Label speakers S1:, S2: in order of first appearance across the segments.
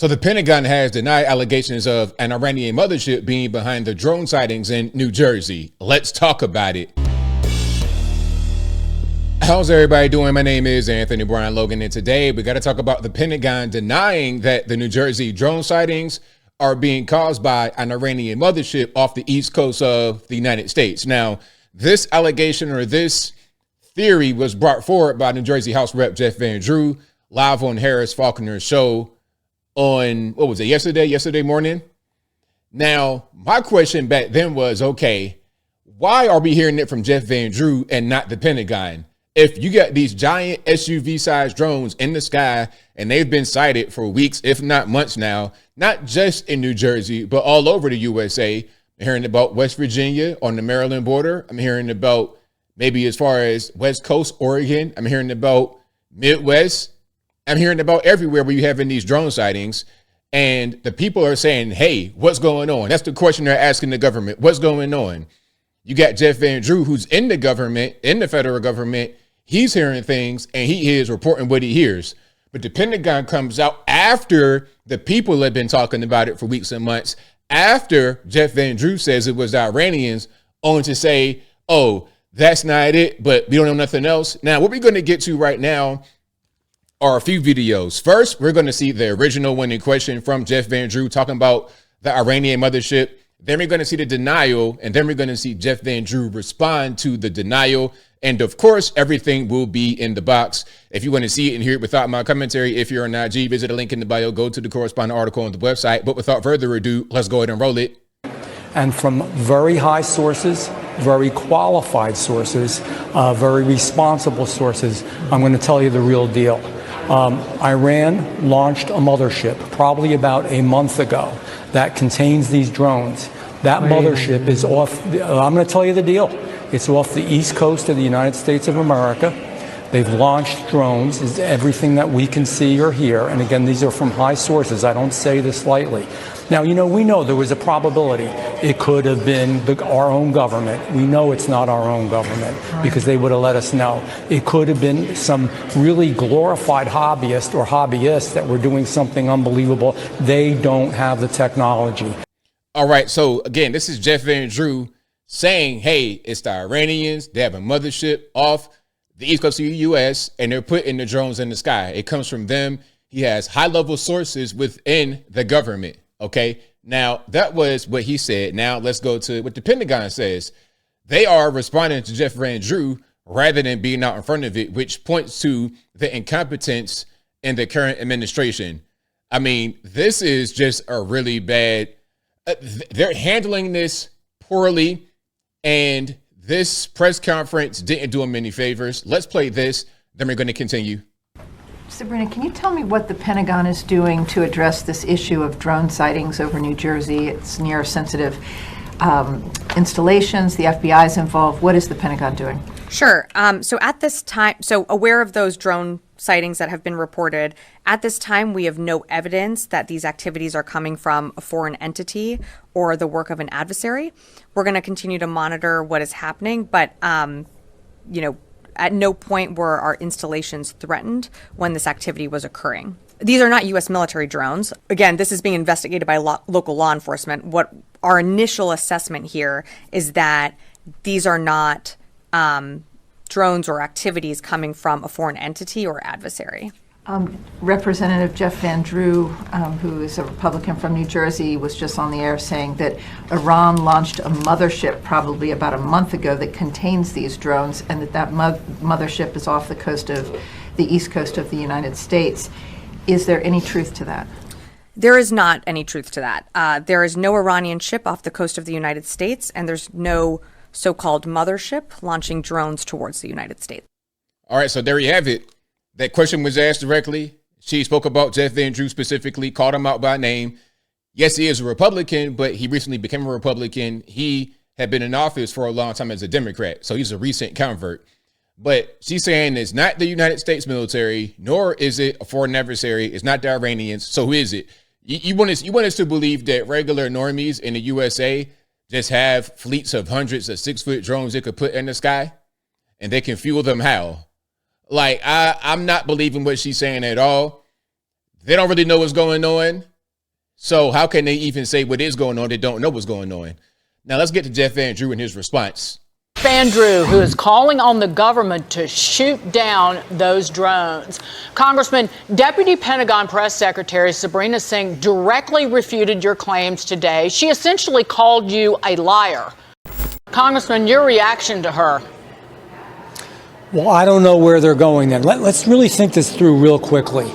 S1: So the Pentagon has denied allegations of an Iranian mothership being behind the drone sightings in New Jersey. Let's talk about it. How's everybody doing? My name is Anthony Brian Logan, and today we got to talk about the Pentagon denying that the New Jersey drone sightings are being caused by an Iranian mothership off the east coast of the United States. Now, this allegation or this theory was brought forward by New Jersey House Rep Jeff Van Drew live on Harris Faulkner's show on, what was it, yesterday morning. Now, my question back then was, okay, why are we hearing it from Jeff Van Drew and not the Pentagon? If you got these giant SUV-sized drones in the sky and they've been sighted for weeks, if not months now, not just in New Jersey, but all over the USA. I'm hearing about West Virginia on the Maryland border. I'm hearing about maybe as far as West Coast, Oregon. I'm hearing about Midwest. I'm hearing about everywhere where you having these drone sightings, and the people are saying, hey, what's going on? That's the question they're asking the government. What's going on? You got Jeff Van Drew, who's in the government, in the federal government. He's hearing things and he is reporting what he hears. But the Pentagon comes out after the people have been talking about it for weeks and months, after Jeff Van Drew says it was the Iranians, only to say, oh, that's not it, but we don't know nothing else. Now, what we're going to get to right now are a few videos. First, we're going to see the original one in question from Jeff Van Drew talking about the Iranian mothership. Then we're going to see the denial, and then we're going to see Jeff Van Drew respond to the denial. And of course, everything will be in the box. If you want to see it and hear it without my commentary, if you're on IG, visit a link in the bio, go to the corresponding article on the website. But without further ado, let's go ahead and roll it.
S2: And from very high sources, very qualified sources, very responsible sources, I'm going to tell you the real deal. Iran launched a mothership probably about a month ago that contains these drones. That mothership is off, I'm going to tell you the deal. It's off the east coast of the United States of America. They've launched drones, is everything that we can see or hear. And again, these are from high sources. I don't say this lightly. Now, you know, we know there was a probability it could have been our own government. We know it's not our own government because they would have let us know. It could have been some really glorified hobbyist or hobbyists that were doing something unbelievable. They don't have the technology.
S1: All right. So again, this is Jeff Van Drew saying, hey, it's the Iranians. They have a mothership off the east coast of the U.S. and they're putting the drones in the sky. It comes from them. He has high level sources within the government. OK, now that was what he said. Now let's go to what the Pentagon says. They are responding to Jeff Van Drew rather than being out in front of it, which points to the incompetence in the current administration. I mean, this is just a really bad. They're handling this poorly. And this press conference didn't do him any favors. Let's play this, then we're going to continue.
S3: Sabrina, can you tell me what the Pentagon is doing to address this issue of drone sightings over New Jersey? It's near sensitive installations. The FBI is involved. What is the Pentagon doing?
S4: Sure. So at this time, aware of those drone sightings that have been reported, at this time, we have no evidence that these activities are coming from a foreign entity or the work of an adversary. We're going to continue to monitor what is happening, but, at no point were our installations threatened when this activity was occurring. These are not U.S. military drones. Again, this is being investigated by local law enforcement. What our initial assessment here is that these are not drones or activities coming from a foreign entity or adversary.
S3: Representative Jeff Van Drew, who is a Republican from New Jersey, was just on the air saying that Iran launched a mothership probably about a month ago that contains these drones, and that mothership is off the coast of the east coast of the United States. Is there any truth to that?
S4: There is not any truth to that. There is no Iranian ship off the coast of the United States, and there's no so-called mothership launching drones towards the United States.
S1: All right, so there you have it. That question was asked directly. She spoke about Jeff Van Drew specifically, called him out by name. Yes, he is a Republican, but he recently became a Republican. He had been in office for a long time as a Democrat, so he's a recent convert. But she's saying it's not the United States military, nor is it a foreign adversary. It's not the Iranians. So who is it? You want us to believe that regular normies in the USA just have fleets of hundreds of 6-foot drones they could put in the sky, and they can fuel them how? Like, I'm not believing what she's saying at all. They don't really know what's going on. So how can they even say what is going on? They don't know what's going on. Now let's get to Jeff Van Drew and his response.
S5: Van Drew, who is calling on the government to shoot down those drones. Congressman, Deputy Pentagon Press Secretary Sabrina Singh directly refuted your claims today. She essentially called you a liar. Congressman, your reaction to her?
S2: Well, I don't know where they're going then. Let's really think this through real quickly.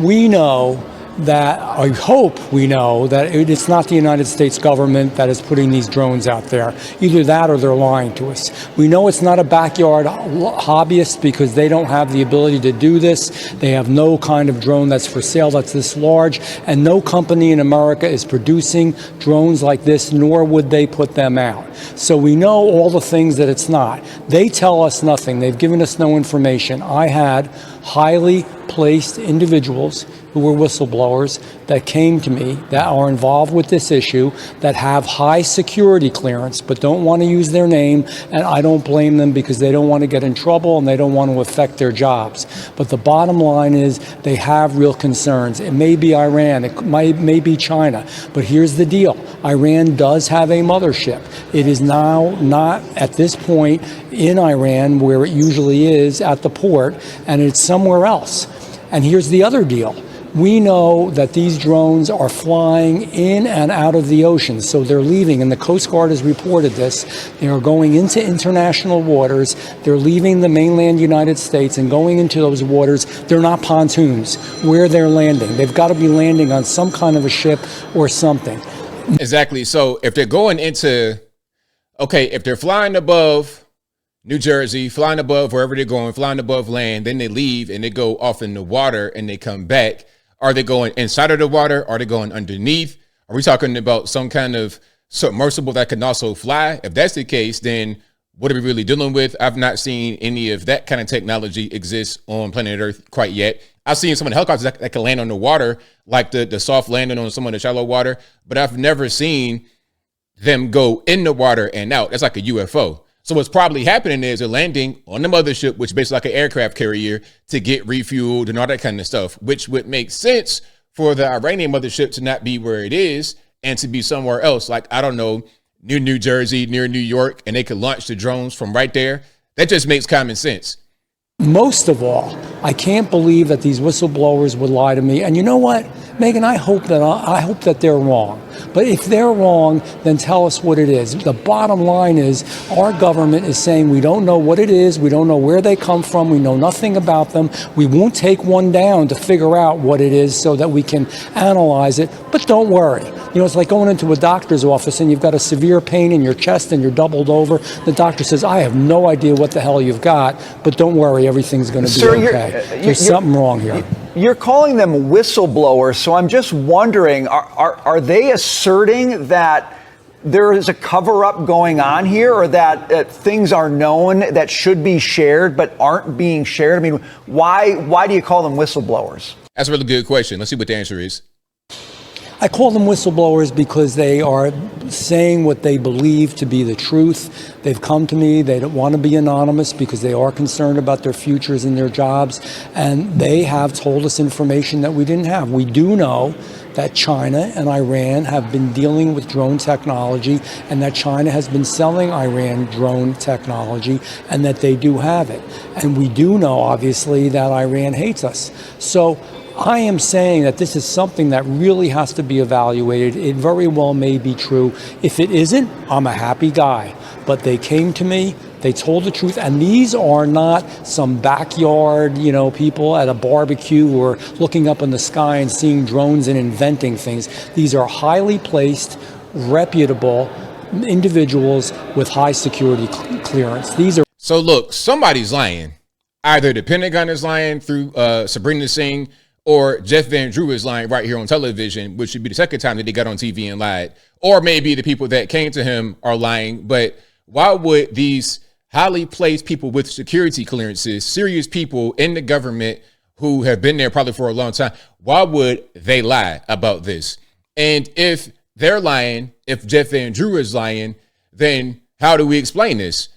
S2: We know that, I hope we know that it's not the United States government that is putting these drones out there. Either that or they're lying to us. We know it's not a backyard hobbyist because they don't have the ability to do this. They have no kind of drone that's for sale that's this large, and no company in America is producing drones like this, nor would they put them out. So we know all the things that it's not. They tell us nothing. They've given us no information. I had highly placed individuals who were whistleblowers that came to me that are involved with this issue, that have high security clearance but don't want to use their name, and I don't blame them because they don't want to get in trouble and they don't want to affect their jobs. But the bottom line is they have real concerns. It may be Iran, it may be China, but here's the deal. Iran does have a mothership. It is now not at this point in Iran where it usually is at the port, and it's somewhere else. And here's the other deal. We know that these drones are flying in and out of the ocean, so they're leaving, and the Coast Guard has reported this. They are going into international waters. They're leaving the mainland United States and going into those waters. They're not pontoons where they're landing. They've got to be landing on some kind of a ship or something.
S1: Exactly. So if they're going into, if they're flying above New Jersey, flying above wherever they're going, flying above land, then they leave and they go off in the water and they come back. Are they going inside of the water? Are they going underneath? Are we talking about some kind of submersible that can also fly? If that's the case, then what are we really dealing with? I've not seen any of that kind of technology exist on planet Earth quite yet. I've seen some of the helicopters that can land on the water, like the soft landing on some of the shallow water, but I've never seen them go in the water and out. That's like a UFO. So what's probably happening is they're landing on the mothership, which is basically like an aircraft carrier, to get refueled and all that kind of stuff, which would make sense for the Iranian mothership to not be where it is and to be somewhere else. Like, I don't know, near New Jersey, near New York, and they could launch the drones from right there. That just makes common sense.
S2: Most of all, I can't believe that these whistleblowers would lie to me. And you know what, Megan, I hope that they're wrong. But if they're wrong, then tell us what it is. The bottom line is our government is saying we don't know what it is. We don't know where they come from. We know nothing about them. We won't take one down to figure out what it is so that we can analyze it. But don't worry. You know, it's like going into a doctor's office and you've got a severe pain in your chest and you're doubled over. The doctor says, I have no idea what the hell you've got, but don't worry, everything's going to be okay. There's something wrong here.
S6: You're calling them whistleblowers, so I'm just wondering, are they asserting that there is a cover-up going on here, or that things are known that should be shared but aren't being shared? I mean, why do you call them whistleblowers?
S1: That's a really good question. Let's see what the answer is.
S2: I call them whistleblowers because they are saying what they believe to be the truth. They've come to me. They don't want to be anonymous because they are concerned about their futures and their jobs. And they have told us information that we didn't have. We do know that China and Iran have been dealing with drone technology, and that China has been selling Iran drone technology, and that they do have it. And we do know, obviously, that Iran hates us. So I am saying that this is something that really has to be evaluated. It very well may be true. If it isn't, I'm a happy guy. But they came to me, they told the truth, and these are not some backyard, people at a barbecue who are looking up in the sky and seeing drones and inventing things. These are highly placed, reputable individuals with high security clearance.
S1: So look, somebody's lying. Either the Pentagon is lying through Sabrina Singh, or Jeff Van Drew is lying right here on television, which should be the second time that they got on TV and lied. Or maybe the people that came to him are lying. But why would these highly placed people with security clearances, serious people in the government who have been there probably for a long time, why would they lie about this? And if they're lying, if Jeff Van Drew is lying, then how do we explain this?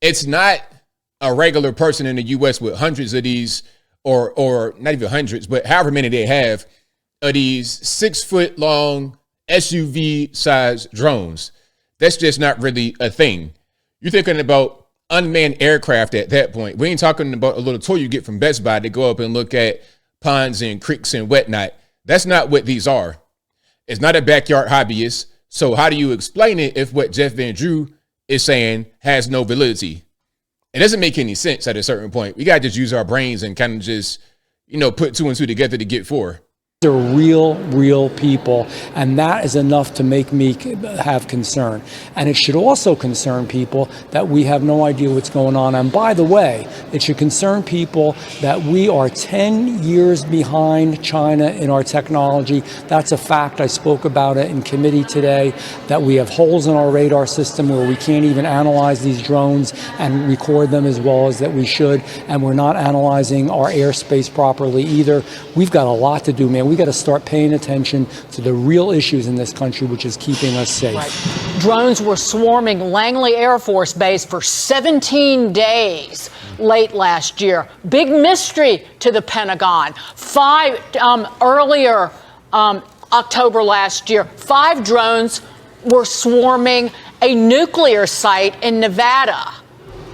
S1: It's not a regular person in the U.S. with hundreds of these or not even hundreds, but however many they have of these 6-foot long SUV sized drones. That's just not really a thing. You're thinking about unmanned aircraft at that point. We ain't talking about a little toy you get from Best Buy to go up and look at ponds and creeks and whatnot. That's not what these are. It's not a backyard hobbyist. So how do you explain it if what Jeff Van Drew is saying has no validity? It doesn't make any sense at a certain point. We got to just use our brains and kind of just, put 2 and 2 together to get 4.
S2: They're real people, and that is enough to make me have concern. And it should also concern people that we have no idea what's going on. And by the way, it should concern people that we are 10 years behind China in our technology. That's a fact. I spoke about it in committee today, that we have holes in our radar system where we can't even analyze these drones and record them as well as that we should. And we're not analyzing our airspace properly either. We've got a lot to do, man. We got to start paying attention to the real issues in this country, which is keeping us safe.
S5: Right. Drones were swarming Langley Air Force Base for 17 days late last year. Big mystery to the Pentagon. Earlier October last year, 5 drones were swarming a nuclear site in Nevada.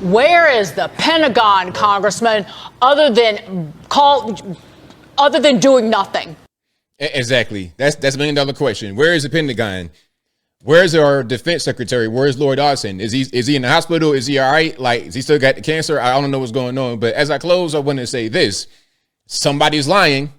S5: Where is the Pentagon, Congressman, other than doing nothing?
S1: Exactly. That's $1 million question. Where is the Pentagon? Where's our defense secretary? Where's Lloyd Austin? Is he in the hospital? Is he all right? Like, is he still got the cancer? I don't know what's going on. But as I close, I want to say this. Somebody's lying,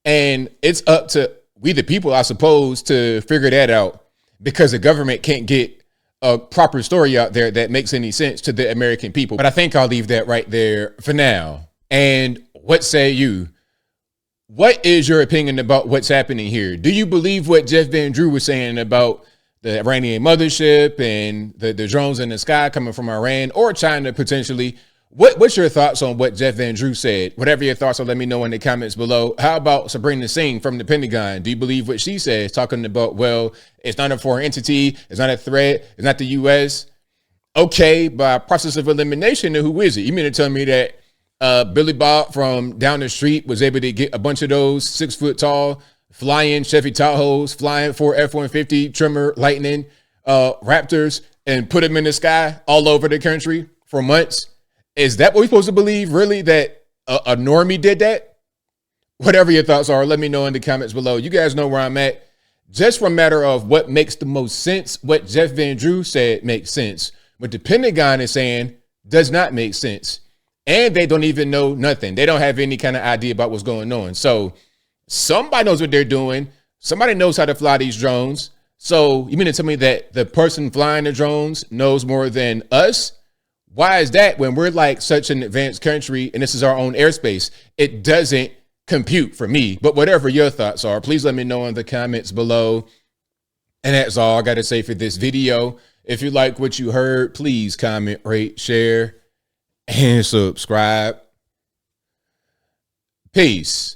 S1: and it's up to we the people, I suppose, to figure that out, because the government can't get a proper story out there that makes any sense to the American people. But I think I'll leave that right there for now. And what say you? What is your opinion about what's happening here? Do you believe what Jeff Van Drew was saying about the Iranian mothership and the drones in the sky coming from Iran or China potentially? What's your thoughts on what Jeff Van Drew said? Whatever your thoughts are, let me know in the comments below. How about Sabrina Singh from the Pentagon? Do you believe what she says, talking about, well, it's not a foreign entity, it's not a threat, it's not the U.S.? Okay, by process of elimination, then who is it? You mean to tell me that Billy Bob from down the street was able to get a bunch of those 6-foot tall flying Chevy Tahoes, flying for F-150 Tremor Lightning Raptors, and put them in the sky all over the country for months? Is that what we're supposed to believe, really, that a normie did that? Whatever your thoughts are, let me know in the comments below. You guys know where I'm at. Just for a matter of what makes the most sense, what Jeff Van Drew said makes sense. What the Pentagon is saying does not make sense. And they don't even know nothing. They don't have any kind of idea about what's going on. So somebody knows what they're doing. Somebody knows how to fly these drones. So you mean to tell me that the person flying the drones knows more than us? Why is that when we're like such an advanced country and this is our own airspace? It doesn't compute for me. But whatever your thoughts are, please let me know in the comments below. And that's all I got to say for this video. If you like what you heard, please comment, rate, share, and subscribe. Peace.